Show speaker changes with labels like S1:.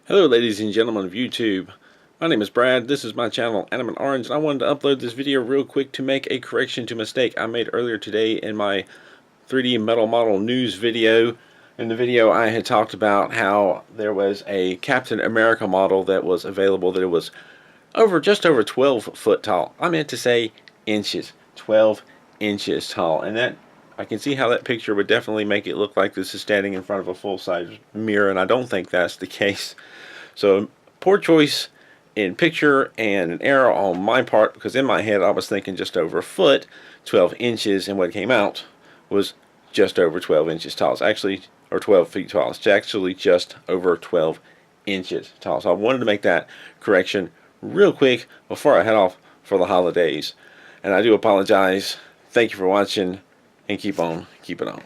S1: Hello ladies and gentlemen of YouTube. My name is Brad, this is my channel Animate Orange, and I wanted to upload this video real quick to make a correction to a mistake I made earlier today in my 3D metal model news video. In the video I had talked about how there was a Captain America model that was available, that it was just over 12 foot tall. I meant to say inches, 12 inches tall, and that I can see how that picture would definitely make it look like this is standing in front of a full-size mirror, and I don't think that's the case. So poor choice in picture and an error on my part, because in my head I was thinking just over a foot, 12 inches, and what came out was just over 12 inches tall. It's actually, or 12 feet tall. It's actually just over 12 inches tall. So I wanted to make that correction real quick before I head off for the holidays. And I do apologize. Thank you for watching, and keep on keeping on.